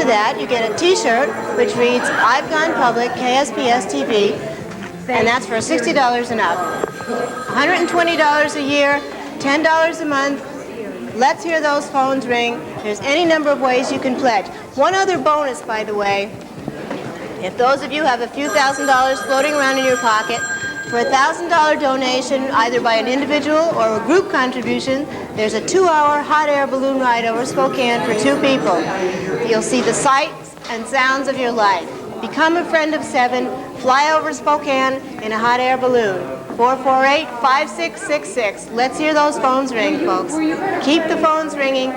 that, you get a T-shirt which reads, "I've Gone Public, KSPS TV," and that's for $60 and up. $120 a year, $10 a month. Let's hear those phones ring. There's any number of ways you can pledge. One other bonus, by the way, if those of you have a few $1,000s floating around in your pocket, for a $1,000 donation, either by an individual or a group contribution, there's a 2-hour hot air balloon ride over Spokane for 2 people. You'll see the sights and sounds of your life. Become a friend of 7. Fly over Spokane in a hot air balloon. 448-5666. Let's hear those phones ring, folks. Keep the phones ringing.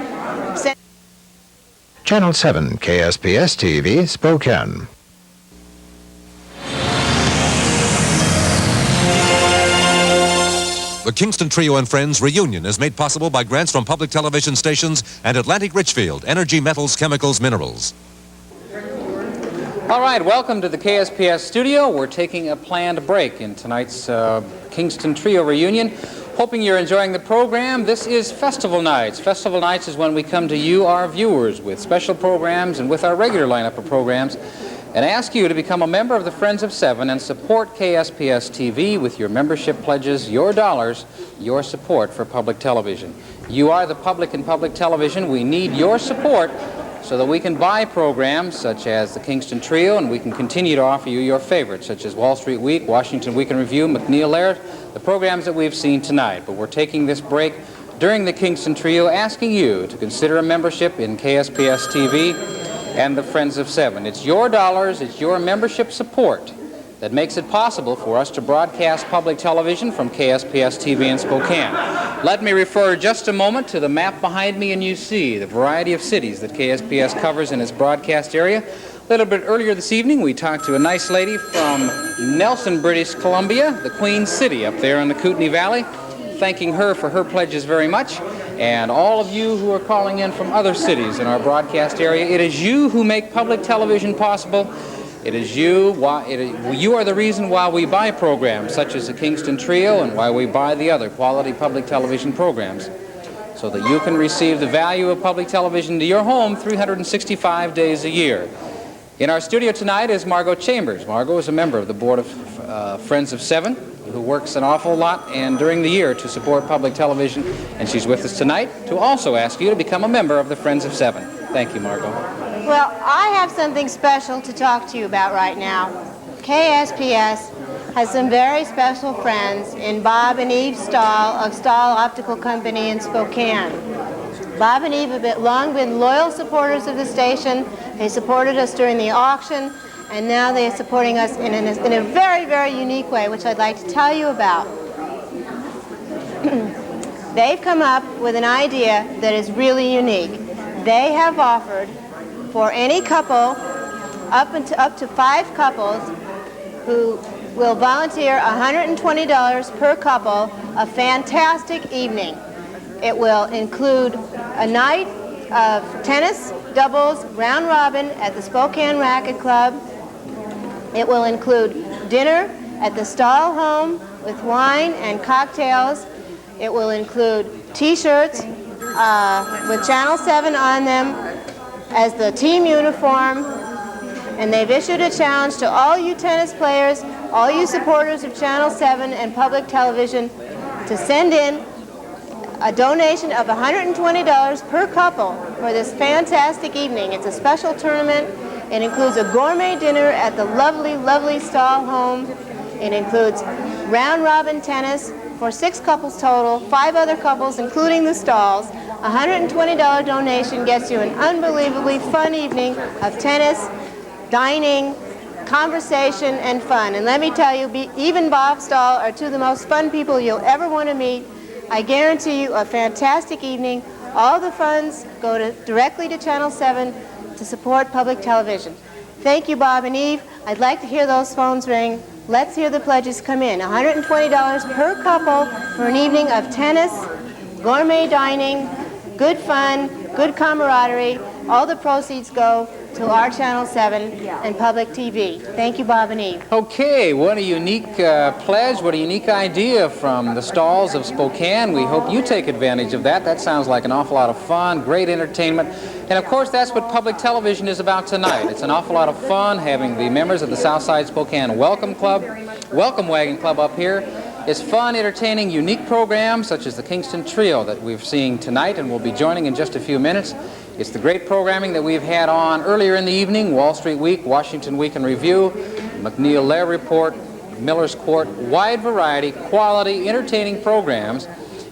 Channel 7, KSPS TV, Spokane. The Kingston Trio and Friends reunion is made possible by grants from public television stations and Atlantic Richfield, Energy Metals, Chemicals, Minerals. All right, welcome to the KSPS studio. We're taking a planned break in tonight's Kingston Trio reunion. Hoping you're enjoying the program. This is Festival Nights. Festival Nights is when we come to you, our viewers, with special programs and with our regular lineup of programs, and ask you to become a member of the Friends of 7 and support KSPS TV with your membership pledges, your dollars, your support for public television. You are the public in public television. We need your support so that we can buy programs such as the Kingston Trio, and we can continue to offer you your favorites, such as Wall Street Week, Washington Week in Review, McNeil Laird, the programs that we've seen tonight. But we're taking this break during the Kingston Trio, asking you to consider a membership in KSPS TV and the Friends of 7. It's your dollars, it's your membership support that makes it possible for us to broadcast public television from KSPS TV in Spokane. Let me refer just a moment to the map behind me, and you see the variety of cities that KSPS covers in its broadcast area. A little bit earlier this evening, we talked to a nice lady from Nelson, British Columbia, the Queen City up there in the Kootenai Valley, thanking her for her pledges very much. And all of you who are calling in from other cities in our broadcast area, it is you who make public television possible. It is you. You are the reason why we buy programs such as the Kingston Trio and why we buy the other quality public television programs, so that you can receive the value of public television to your home 365 days a year. In our studio tonight is Margot Chambers. Margot is a member of the Board of Friends of 7, who works an awful lot and during the year to support public television, and she's with us tonight to also ask you to become a member of the Friends of 7. Thank you, Margot. Well, I have something special to talk to you about right now. KSPS has some very special friends in Bob and Eve Stahl of Stahl Optical Company in Spokane. Bob and Eve have long been loyal supporters of the station. They supported us during the auction, and now they are supporting us in a very, very unique way, which I'd like to tell you about. They've come up with an idea that is really unique. They have offered for any couple, up to 5 couples, who will volunteer $120 per couple, a fantastic evening. It will include a night of tennis, doubles, round robin at the Spokane Racket Club. It will include dinner at the Stahl home with wine and cocktails. It will include T-shirts with Channel 7 on them as the team uniform, and they've issued a challenge to all you tennis players, all you supporters of Channel 7 and public television, to send in a donation of $120 per couple for this fantastic evening. It's a special tournament. It includes a gourmet dinner at the lovely, lovely Stahl home. It includes round-robin tennis for 6 couples total, 5 other couples, including the Stahls. $120 donation gets you an unbelievably fun evening of tennis, dining, conversation, and fun. And let me tell you, even Bob Stahl are 2 of the most fun people you'll ever want to meet. I guarantee you a fantastic evening. All the funds go directly to Channel 7 to support public television. Thank you, Bob and Eve. I'd like to hear those phones ring. Let's hear the pledges come in. $120 per couple for an evening of tennis, gourmet dining, good fun, good camaraderie, All the proceeds go to our Channel 7 and public TV. Thank you, Bob and Eve. Okay, what a unique pledge, what a unique idea from the stalls of Spokane. We hope you take advantage of that. That sounds like an awful lot of fun, great entertainment. And of course, that's what public television is about tonight. It's an awful lot of fun having the members of the Southside Spokane Welcome Wagon Club up here. It's fun, entertaining, unique programs such as the Kingston Trio that we're seeing tonight and we'll be joining in just a few minutes. It's the great programming that we've had on earlier in the evening, Wall Street Week, Washington Week in Review, McNeil-Lair Report, Miller's Court, wide variety, quality, entertaining programs.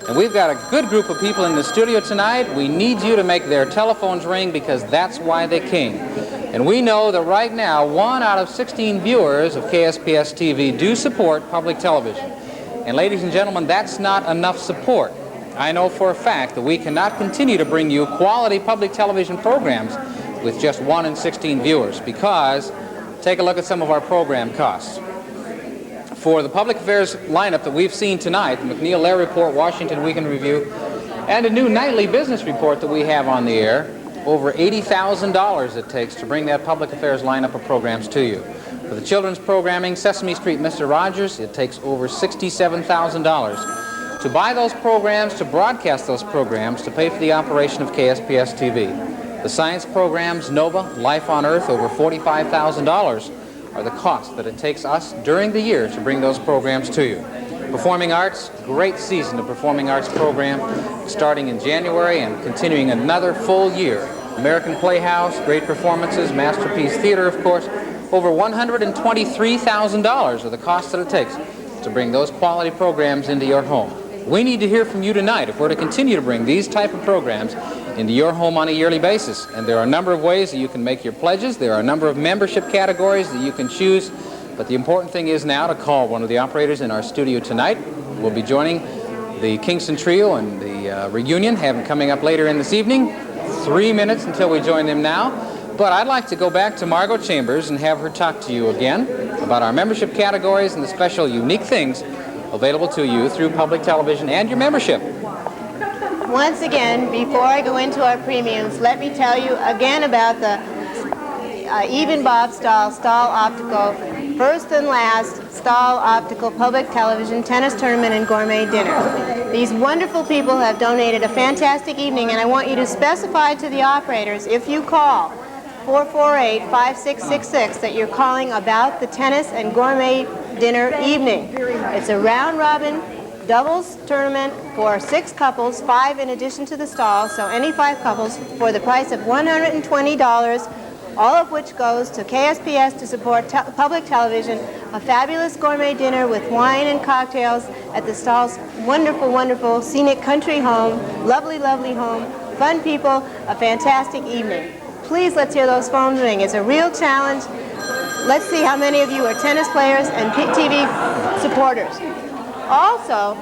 And we've got a good group of people in the studio tonight. We need you to make their telephones ring because that's why they came. And we know that right now, 1 out of 16 viewers of KSPS TV do support public television. And ladies and gentlemen, that's not enough support. I know for a fact that we cannot continue to bring you quality public television programs with just 1 in 16 viewers because take a look at some of our program costs. For the public affairs lineup that we've seen tonight, the McNeil-Lair Report, Washington Week in Review, and a new nightly business report that we have on the air, over $80,000 it takes to bring that public affairs lineup of programs to you. For the children's programming, Sesame Street, Mr. Rogers, it takes over $67,000 to buy those programs, to broadcast those programs, to pay for the operation of KSPS TV. The science programs, NOVA, Life on Earth, over $45,000 are the costs that it takes us during the year to bring those programs to you. Performing arts, great season of performing arts program starting in January and continuing another full year. American Playhouse, great performances, Masterpiece Theater, of course. Over $123,000 are the costs that it takes to bring those quality programs into your home. We need to hear from you tonight if we're to continue to bring these type of programs into your home on a yearly basis. And there are a number of ways that you can make your pledges. There are a number of membership categories that you can choose. But the important thing is now to call one of the operators in our studio tonight. We'll be joining the Kingston Trio and the reunion coming up later in this evening. 3 minutes until we join them now. But I'd like to go back to Margot Chambers and have her talk to you again about our membership categories and the special unique things available to you through public television and your membership. Once again, before I go into our premiums, let me tell you again about the Even Bob Stahl Optical, first and last Stahl Optical Public Television Tennis Tournament and Gourmet Dinner. These wonderful people have donated a fantastic evening, and I want you to specify to the operators, if you call 448-5666, that you're calling about the tennis and gourmet dinner evening. It's a round-robin doubles tournament for 6 couples, 5 in addition to the stall, so any 5 couples for the price of $120, all of which goes to KSPS to support public television, a fabulous gourmet dinner with wine and cocktails at the stall's wonderful, wonderful scenic country home, lovely, lovely home, fun people, a fantastic evening. Please, let's hear those phones ring. It's a real challenge. Let's see how many of you are tennis players and TV supporters. Also,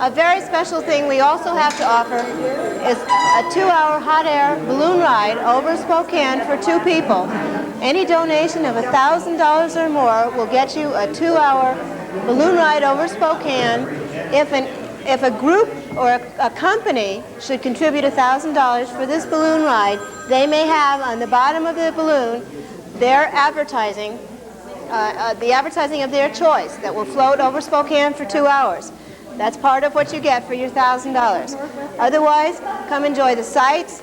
a very special thing we also have to offer is a 2-hour hot air balloon ride over Spokane for 2 people. Any donation of $1,000 or more will get you a 2-hour balloon ride over Spokane. If a group or a company should contribute $1,000 for this balloon ride, they may have on the bottom of the balloon their advertising, the advertising of their choice that will float over Spokane for 2 hours. That's part of what you get for your $1,000. Otherwise, come enjoy the sights,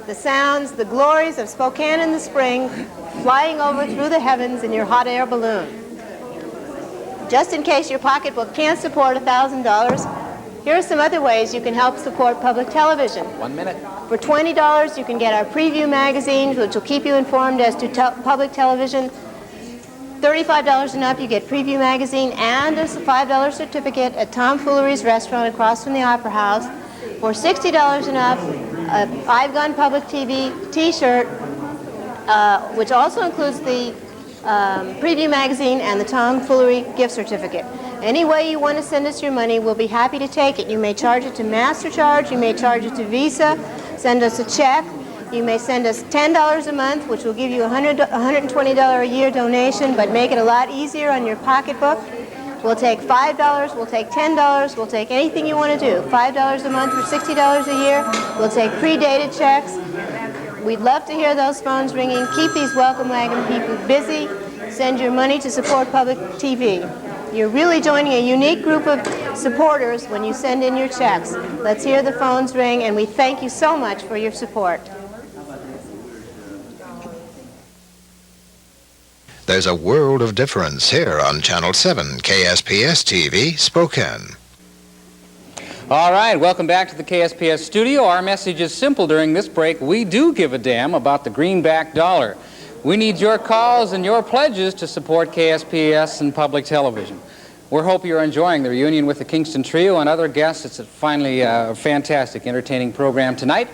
the sounds, the glories of Spokane in the spring, flying over through the heavens in your hot air balloon. Just in case your pocketbook can't support $1,000, here are some other ways you can help support public television. 1 minute. For $20, you can get our preview magazine, which will keep you informed as to public television. $35 and up, you get Preview Magazine and a $5 certificate at Tom Foolery's restaurant across from the Opera House. For $60 and up, a 5-gun public TV T-shirt, which also includes the Preview Magazine and the Tom Foolery gift certificate. Any way you want to send us your money, we'll be happy to take it. You may charge it to MasterCharge, you may charge it to Visa, send us a check. You may send us $10 a month, which will give you a $120 a year donation, but make it a lot easier on your pocketbook. We'll take $5, we'll take $10, we'll take anything you want to do. $5 a month for $60 a year. We'll take pre-dated checks. We'd love to hear those phones ringing. Keep these welcome wagon people busy. Send your money to support public TV. You're really joining a unique group of supporters when you send in your checks. Let's hear the phones ring, and we thank you so much for your support. There's a world of difference here on Channel 7, KSPS TV, Spokane. All right, welcome back to the KSPS studio. Our message is simple during this break. We do give a damn about the greenback dollar. We need your calls and your pledges to support KSPS and public television. We hope you're enjoying the reunion with the Kingston Trio and other guests. It's finally a fantastic, entertaining program tonight.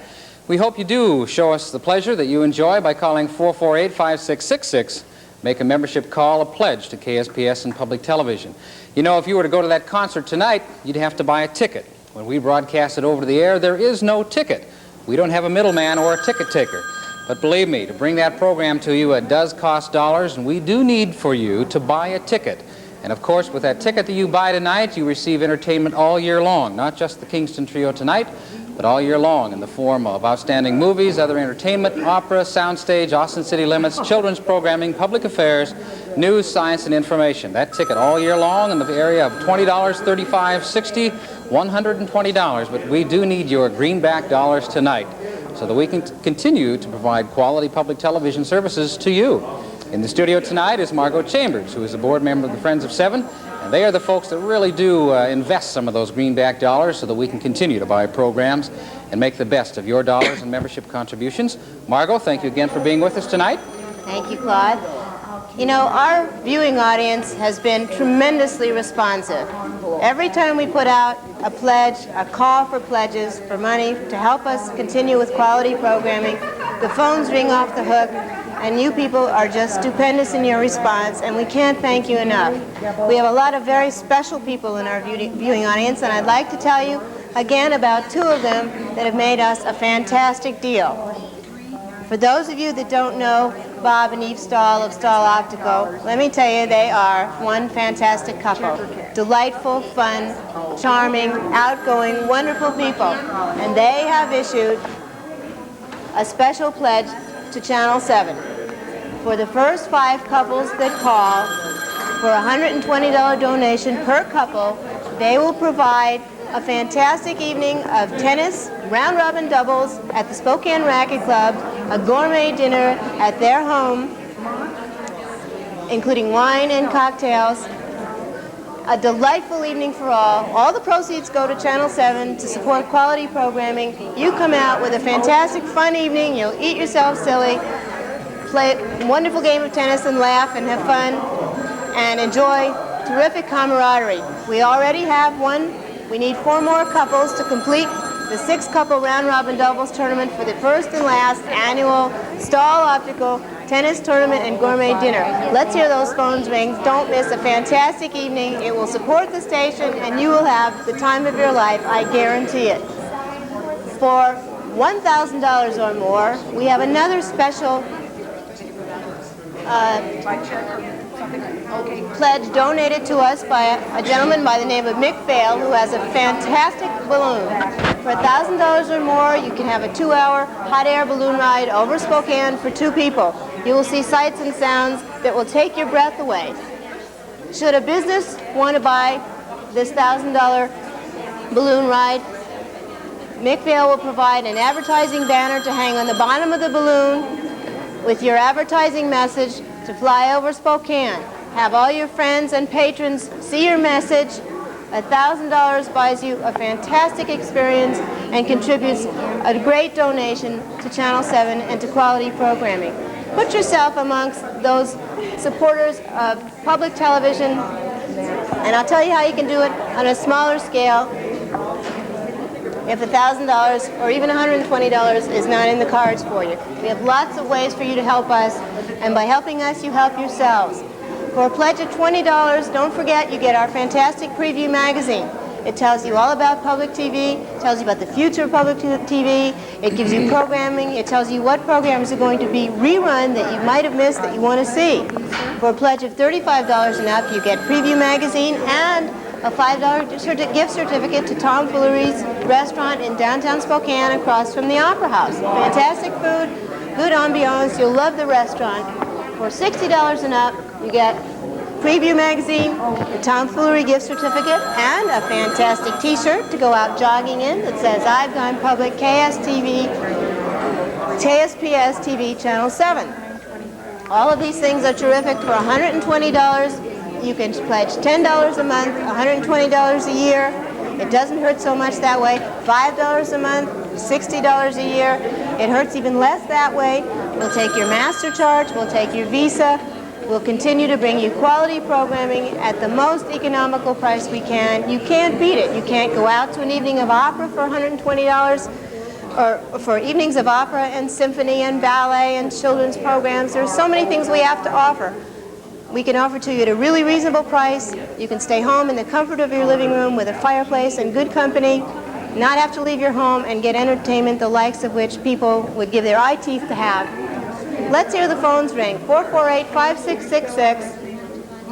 We hope you do show us the pleasure that you enjoy by calling 448-5666. Make a membership call, a pledge to KSPS and public television. You know, if you were to go to that concert tonight, you'd have to buy a ticket. When we broadcast it over the air, there is no ticket. We don't have a middleman or a ticket taker. But believe me, to bring that program to you, it does cost dollars, and we do need for you to buy a ticket. And of course, with that ticket that you buy tonight, you receive entertainment all year long, not just the Kingston Trio tonight, but all year long in the form of outstanding movies, other entertainment, opera, soundstage, Austin City Limits, children's programming, public affairs, news, science, and information. That ticket all year long in the area of $20, $35, $60, $120. But we do need your greenback dollars tonight so that we can continue to provide quality public television services to you. In the studio tonight is Margot Chambers, who is a board member of the Friends of Seven. And they are the folks that really do invest some of those greenback dollars so that we can continue to buy programs and make the best of your dollars and membership contributions. Margot, thank you again for being with us tonight. Thank you, Claude. You know, our viewing audience has been tremendously responsive. Every time we put out a pledge, a call for pledges for money to help us continue with quality programming, the phones ring off the hook. And you people are just stupendous in your response, and we can't thank you enough. We have a lot of very special people in our viewing audience, and I'd like to tell you again about two of them that have made us a fantastic deal. For those of you that don't know Bob and Eve Stahl of Stahl Optical, let me tell you they are one fantastic couple. Delightful, fun, charming, outgoing, wonderful people. And they have issued a special pledge to Channel 7. For the first 5 couples that call for a $120 donation per couple, they will provide a fantastic evening of tennis, round-robin doubles at the Spokane Racquet Club, a gourmet dinner at their home, including wine and cocktails, a delightful evening for all. All the proceeds go to Channel 7 to support quality programming. You come out with a fantastic, fun evening. You'll eat yourself silly, play a wonderful game of tennis and laugh and have fun and enjoy terrific camaraderie. We already have one. We need 4 more couples to complete the 6-couple round-robin doubles tournament for the first and last annual Stahl Optical tennis tournament and gourmet dinner. Let's hear those phones ring. Don't miss a fantastic evening. It will support the station, and you will have the time of your life. I guarantee it. For $1,000 or more, we have another special pledge donated to us by a gentleman by the name of Mick Vale, who has a fantastic balloon. For $1,000 or more, you can have a 2-hour hot air balloon ride over Spokane for 2 people. You will see sights and sounds that will take your breath away. Should a business want to buy this $1,000 balloon ride, Mick Vale will provide an advertising banner to hang on the bottom of the balloon with your advertising message to fly over Spokane. Have all your friends and patrons see your message. $1,000 buys you a fantastic experience and contributes a great donation to Channel 7 and to quality programming. Put yourself amongst those supporters of public television, and I'll tell you how you can do it on a smaller scale if $1,000 or even $120 is not in the cards for you. We have lots of ways for you to help us, and by helping us, you help yourselves. For a pledge of $20, don't forget you get our fantastic preview magazine. It tells you all about public TV, it tells you about the future of public TV, it gives you programming, it tells you what programs are going to be rerun that you might have missed that you want to see. For a pledge of $35 and up, you get preview magazine and a $5 gift certificate to Tom Fullery's restaurant in downtown Spokane across from the Opera House. Fantastic food, good ambiance. You'll love the restaurant. For $60 and up, you get Preview magazine, the Tomfoolery gift certificate, and a fantastic t-shirt to go out jogging in that says, I've gone public, KSPS TV Channel 7. All of these things are terrific for $120. You can pledge $10 a month, $120 a year. It doesn't hurt so much that way. $5 a month, $60 a year. It hurts even less that way. We'll take your MasterCharge, we'll take your Visa. We'll continue to bring you quality programming at the most economical price we can. You can't beat it. You can't go out to an evening of opera for $120, or for evenings of opera and symphony and ballet and children's programs. There's so many things we have to offer. We can offer to you at a really reasonable price. You can stay home in the comfort of your living room with a fireplace and good company, not have to leave your home and get entertainment the likes of which people would give their eye teeth to have. Let's hear the phones ring. 448-5666.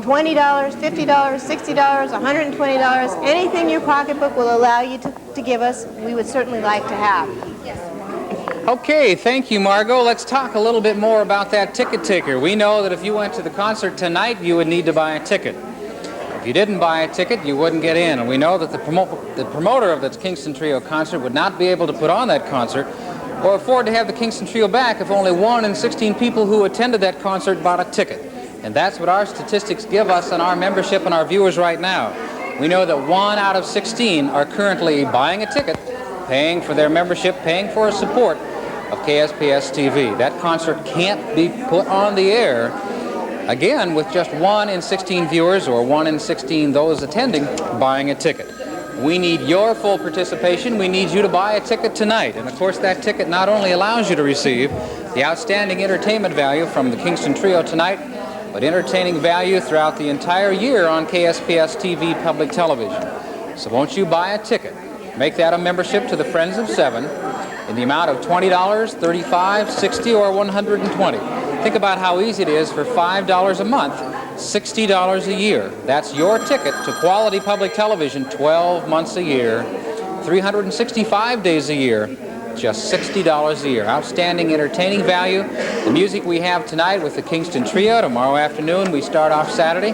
$20, $50, $60, $120, anything your pocketbook will allow you to give us, we would certainly like to have. Okay, thank you, Margot. Let's talk a little bit more about that ticket taker. We know that if you went to the concert tonight, you would need to buy a ticket. If you didn't buy a ticket, you wouldn't get in. And we know that the promoter of the Kingston Trio concert would not be able to put on that concert or afford to have the Kingston Trio back if only 1 in 16 people who attended that concert bought a ticket. And that's what our statistics give us on our membership and our viewers right now. We know that 1 out of 16 are currently buying a ticket, paying for their membership, paying for a support of KSPS TV. That concert can't be put on the air, again, with just 1 in 16 viewers or 1 in 16 those attending buying a ticket. We need your full participation. We need you to buy a ticket tonight. And of course, that ticket not only allows you to receive the outstanding entertainment value from the Kingston Trio tonight, but entertaining value throughout the entire year on KSPS TV public television. So won't you buy a ticket? Make that a membership to the Friends of Seven in the amount of $20, $35, $60, or $120. Think about how easy it is for $5 a month, $60 a year. That's your ticket to quality public television 12 months a year, 365 days a year, just $60 a year. Outstanding entertaining value. The music we have tonight with the Kingston Trio. Tomorrow afternoon we start off Saturday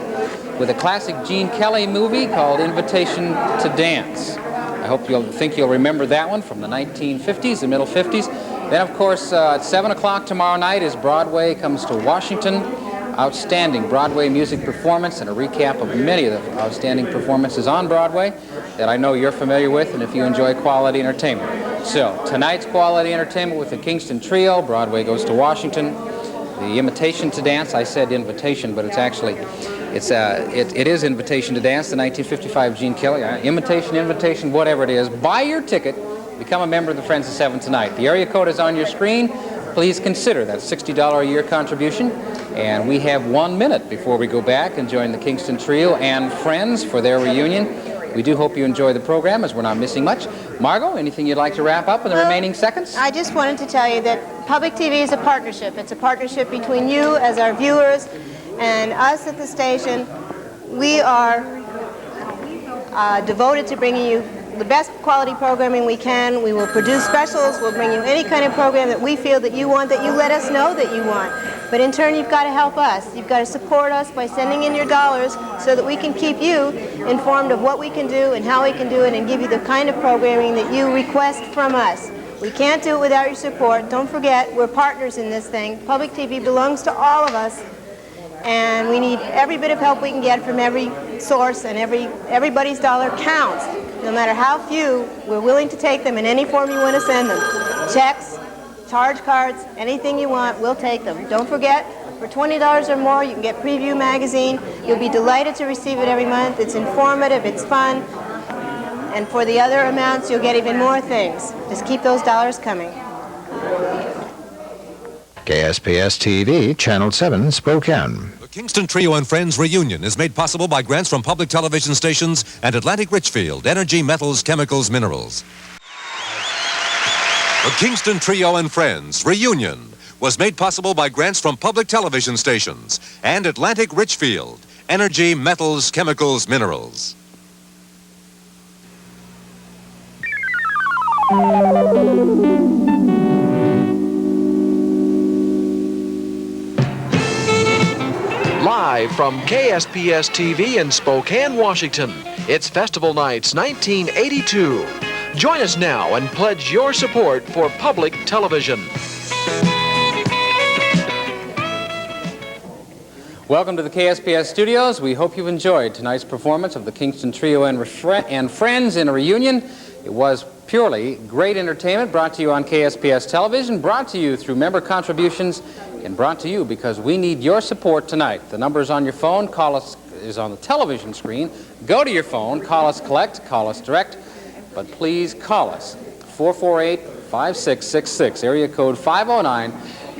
with a classic Gene Kelly movie called Invitation to Dance. I hope you'll remember that one from the 1950s, the middle 50s. Then, of course, at 7 o'clock tomorrow night is Broadway Comes to Washington. Outstanding Broadway music performance and a recap of many of the outstanding performances on Broadway that I know you're familiar with, and if you enjoy quality entertainment. So, tonight's quality entertainment with the Kingston Trio, Broadway Goes to Washington, the Invitation to Dance. I said invitation, but it's actually, it is Invitation to Dance, the 1955 Gene Kelly. Invitation, whatever it is. Buy your ticket. Become a member of the Friends of Seven tonight. The area code is on your screen. Please consider that $60 a year contribution. And we have 1 minute before we go back and join the Kingston Trio and Friends for their reunion. We do hope you enjoy the program, as we're not missing much. Margot, anything you'd like to wrap up in the remaining seconds? I just wanted to tell you that public TV is a partnership. It's a partnership between you as our viewers and us at the station. We are devoted to bringing you the best quality programming we can. We will produce specials. We'll bring you any kind of program that we feel that you want, that you let us know that you want. But in turn, you've got to help us. You've got to support us by sending in your dollars so that we can keep you informed of what we can do and how we can do it and give you the kind of programming that you request from us. We can't do it without your support. Don't forget, we're partners in this thing. Public TV belongs to all of us. And we need every bit of help we can get from every source, and everybody's dollar counts. No matter how few, we're willing to take them in any form you want to send them. Checks, charge cards, anything you want, we'll take them. Don't forget, for $20 or more, you can get Preview magazine. You'll be delighted to receive it every month. It's informative, it's fun. And for the other amounts, you'll get even more things. Just keep those dollars coming. KSPS TV, Channel 7, Spokane. The Kingston Trio and Friends reunion is made possible by grants from public television stations and Atlantic Richfield, Energy, Metals, Chemicals, Minerals. The Kingston Trio and Friends reunion was made possible by grants from public television stations and Atlantic Richfield, Energy, Metals, Chemicals, Minerals. Live from KSPS TV in Spokane, Washington. It's Festival Nights 1982. Join us now and pledge your support for public television. Welcome to the KSPS studios. We hope you've enjoyed tonight's performance of the Kingston Trio and Friends in a reunion. It was purely great entertainment brought to you on KSPS television, brought to you through member contributions, and brought to you because we need your support tonight. The number is on your phone. Call us is on the television screen. Go to your phone. Call us collect. Call us direct. But please call us. 448-5666, area code 509.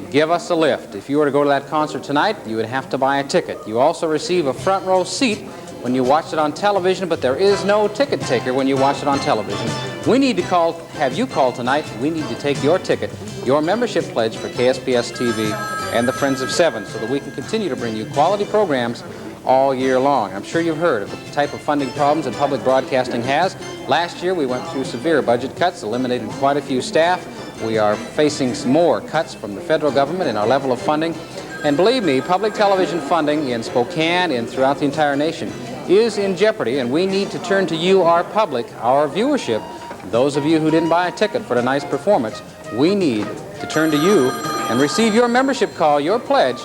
Give us a lift. If you were to go to that concert tonight, you would have to buy a ticket. You also receive a front row seat when you watch it on television, but there is no ticket taker when you watch it on television. We need to have you call tonight. We need to take your ticket, your membership pledge for KSPS TV and the Friends of Seven, so that we can continue to bring you quality programs all year long. I'm sure you've heard of the type of funding problems that public broadcasting has. Last year we went through severe budget cuts, eliminated quite a few staff. We are facing some more cuts from the federal government in our level of funding. And believe me, public television funding in Spokane and throughout the entire nation is in jeopardy, and we need to turn to you, our public, our viewership. Those of you who didn't buy a ticket for tonight's performance, we need to turn to you and receive your membership call, your pledge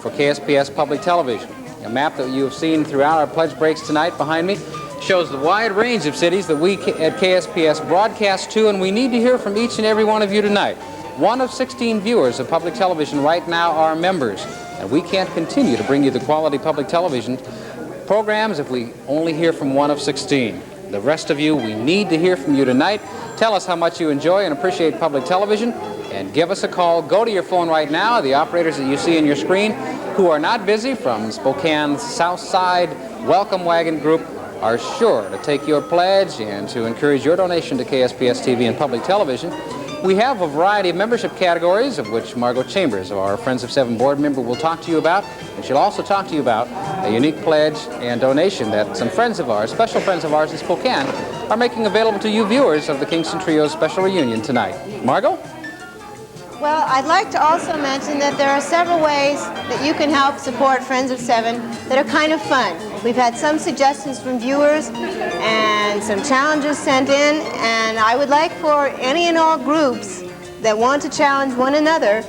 for KSPS Public Television. A map that you have seen throughout our pledge breaks tonight behind me shows the wide range of cities that we at KSPS broadcast to, and we need to hear from each and every one of you tonight. One of 16 viewers of public television right now are members, and we can't continue to bring you the quality public television programs if we only hear from one of 16. The rest of you, we need to hear from you tonight. Tell us how much you enjoy and appreciate public television, and give us a call. Go to your phone right now. The operators that you see on your screen who are not busy from Spokane's South Side Welcome Wagon Group are sure to take your pledge and to encourage your donation to KSPS TV and public television. We have a variety of membership categories, of which Margot Chambers, our Friends of Seven board member, will talk to you about, and she'll also talk to you about a unique pledge and donation that some friends of ours, special friends of ours in Spokane, are making available to you viewers of the Kingston Trio's special reunion tonight. Margot? Well, I'd like to also mention that there are several ways that you can help support Friends of Seven that are kind of fun. We've had some suggestions from viewers and some challenges sent in, and I would like for any and all groups that want to challenge one another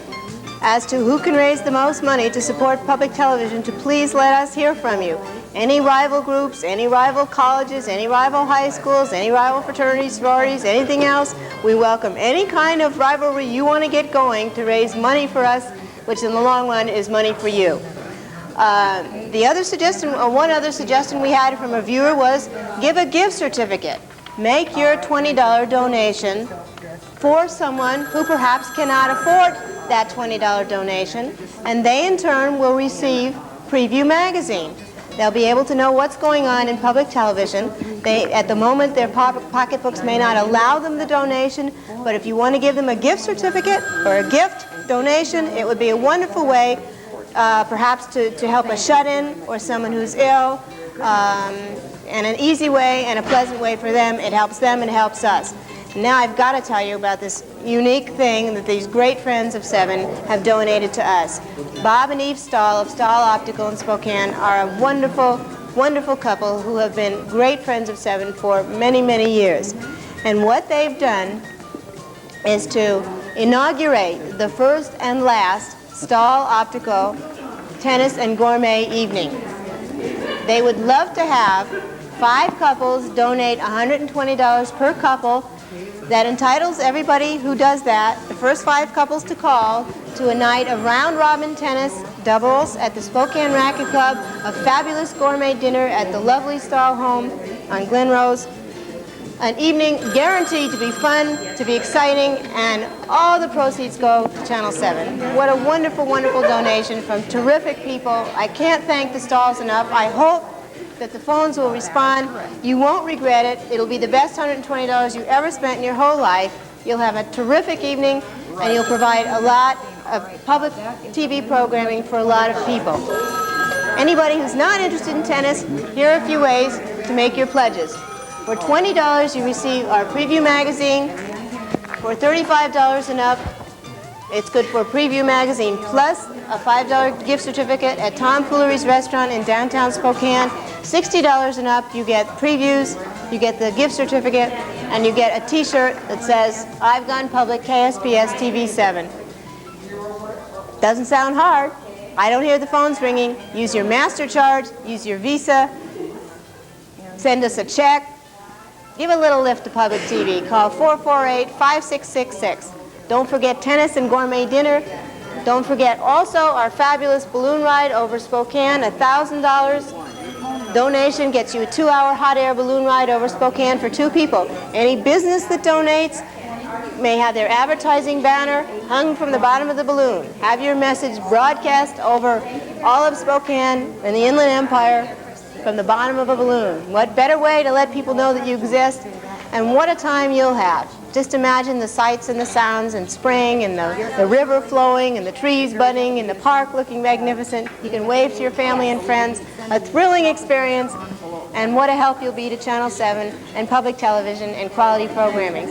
as to who can raise the most money to support public television to please let us hear from you. Any rival groups, any rival colleges, any rival high schools, any rival fraternities, sororities, anything else, we welcome any kind of rivalry you want to get going to raise money for us, which in the long run is money for you. The other suggestion, or one other suggestion we had from a viewer was give a gift certificate. Make your $20 donation for someone who perhaps cannot afford that $20 donation, and they in turn will receive Preview Magazine. They'll be able to know what's going on in public television. At the moment, their pocketbooks may not allow them the donation, but if you want to give them a gift certificate or a gift donation, it would be a wonderful way perhaps to help a shut-in or someone who's ill, and an easy way and a pleasant way for them. It helps them and it helps us. Now I've got to tell you about this unique thing that these great Friends of Seven have donated to us. Bob and Eve Stahl of Stahl Optical in Spokane are a wonderful, wonderful couple who have been great Friends of Seven for many, many years. And what they've done is to inaugurate the first and last Stahl Optical Tennis and Gourmet Evening. They would love to have 5 couples donate $120 per couple. That entitles everybody who does that, the first 5 couples to call, to a night of round-robin tennis doubles at the Spokane Racquet Club, a fabulous gourmet dinner at the lovely Stahl home on Glen Rose, an evening guaranteed to be fun, to be exciting, and all the proceeds go to Channel 7. What a wonderful, wonderful donation from terrific people. I can't thank the Stahls enough. I hope that the phones will respond. You won't regret it. It'll be the best $120 you ever spent in your whole life. You'll have a terrific evening, and you'll provide a lot of public TV programming for a lot of people. Anybody who's not interested in tennis, here are a few ways to make your pledges. For $20, you receive our Preview Magazine. For $35 and up, it's good for Preview Magazine Plus a $5 gift certificate at Tom Foolery's restaurant in downtown Spokane. $60 and up, you get previews, you get the gift certificate, and you get a t-shirt that says, I've Gone Public, KSPS TV 7. Doesn't sound hard. I don't hear the phones ringing. Use your MasterCharge, use your Visa, send us a check. Give a little lift to public TV. Call 448-5666. Don't forget tennis and gourmet dinner. Don't forget also our fabulous balloon ride over Spokane, $1,000. Donation gets you a 2-hour hot air balloon ride over Spokane for 2 people. Any business that donates may have their advertising banner hung from the bottom of the balloon. Have your message broadcast over all of Spokane and the Inland Empire from the bottom of a balloon. What better way to let people know that you exist? And what a time you'll have. Just imagine the sights and the sounds and spring and the river flowing and the trees budding and the park looking magnificent. You can wave to your family and friends. A thrilling experience, and what a help you'll be to Channel 7 and public television and quality programming.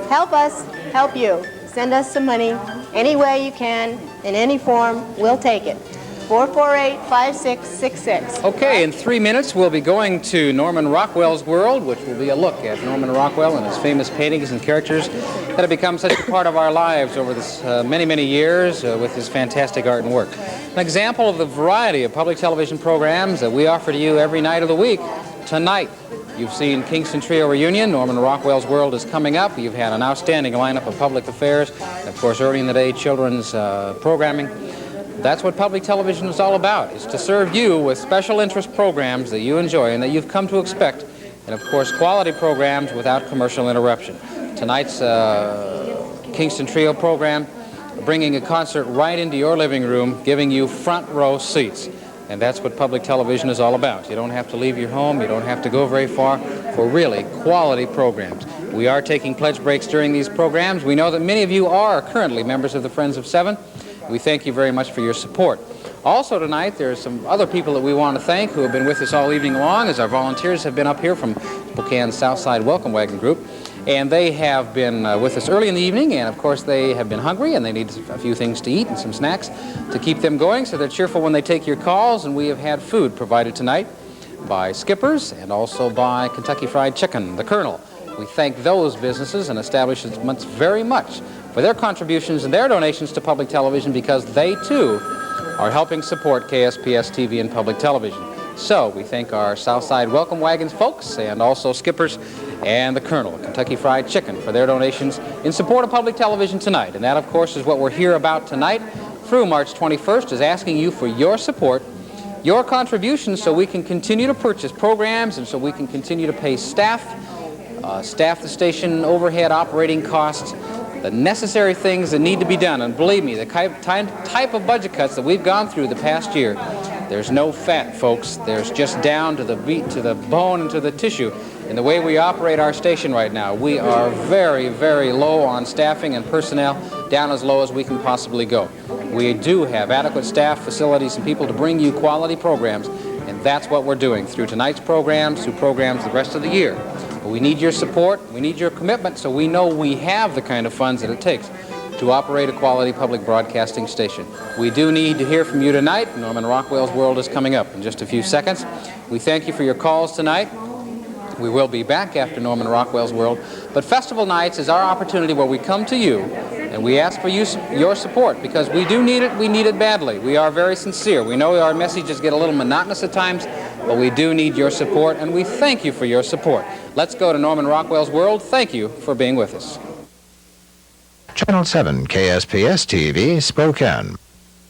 Help us help you. Send us some money any way you can, in any form. We'll take it. 448-5666. Okay, in 3 minutes we'll be going to Norman Rockwell's world, which will be a look at Norman Rockwell and his famous paintings and characters that have become such a part of our lives over this many, many years with his fantastic art and work. An example of the variety of public television programs that we offer to you every night of the week. Tonight, you've seen Kingston Trio Reunion. Norman Rockwell's world is coming up. You've had an outstanding lineup of public affairs, and of course, early in the day, children's programming. That's what public television is all about, is to serve you with special interest programs that you enjoy and that you've come to expect, and of course quality programs without commercial interruption. Tonight's Kingston Trio program, bringing a concert right into your living room, giving you front row seats. And that's what public television is all about. You don't have to leave your home, you don't have to go very far for really quality programs. We are taking pledge breaks during these programs. We know that many of you are currently members of the Friends of Seven. We thank you very much for your support. Also tonight, there are some other people that we want to thank who have been with us all evening long, as our volunteers have been up here from Spokane's Southside Welcome Wagon Group. And they have been with us early in the evening, and of course they have been hungry and they need a few things to eat and some snacks to keep them going, so they're cheerful when they take your calls. And we have had food provided tonight by Skippers and also by Kentucky Fried Chicken, the Colonel. We thank those businesses and establishments very much for their contributions and their donations to public television, because they too are helping support KSPS TV and public television. So we thank our Southside Welcome Wagons folks and also Skippers and the Colonel, Kentucky Fried Chicken, for their donations in support of public television tonight. And that, of course, is what we're here about tonight through March 21st, is asking you for your support, your contributions, so we can continue to purchase programs and so we can continue to pay staff the station overhead operating costs, the necessary things that need to be done. And believe me, the type of budget cuts that we've gone through the past year, there's no fat, folks. There's just down to the beat, to the bone, and to the tissue. In the way we operate our station right now, we are very, very low on staffing and personnel, down as low as we can possibly go. We do have adequate staff, facilities, and people to bring you quality programs, and that's what we're doing through tonight's programs, through programs the rest of the year. But we need your support, we need your commitment, so we know we have the kind of funds that it takes to operate a quality public broadcasting station. We do need to hear from you tonight. Norman Rockwell's world is coming up in just a few seconds. We thank you for your calls tonight. We will be back after Norman Rockwell's world. But Festival Nights is our opportunity where we come to you and we ask for your support, because we do need it. We need it badly. We are very sincere. We know our messages get a little monotonous at times, but we do need your support, and we thank you for your support. Let's go to Norman Rockwell's world. Thank you for being with us. Channel 7 KSPS TV, Spokane.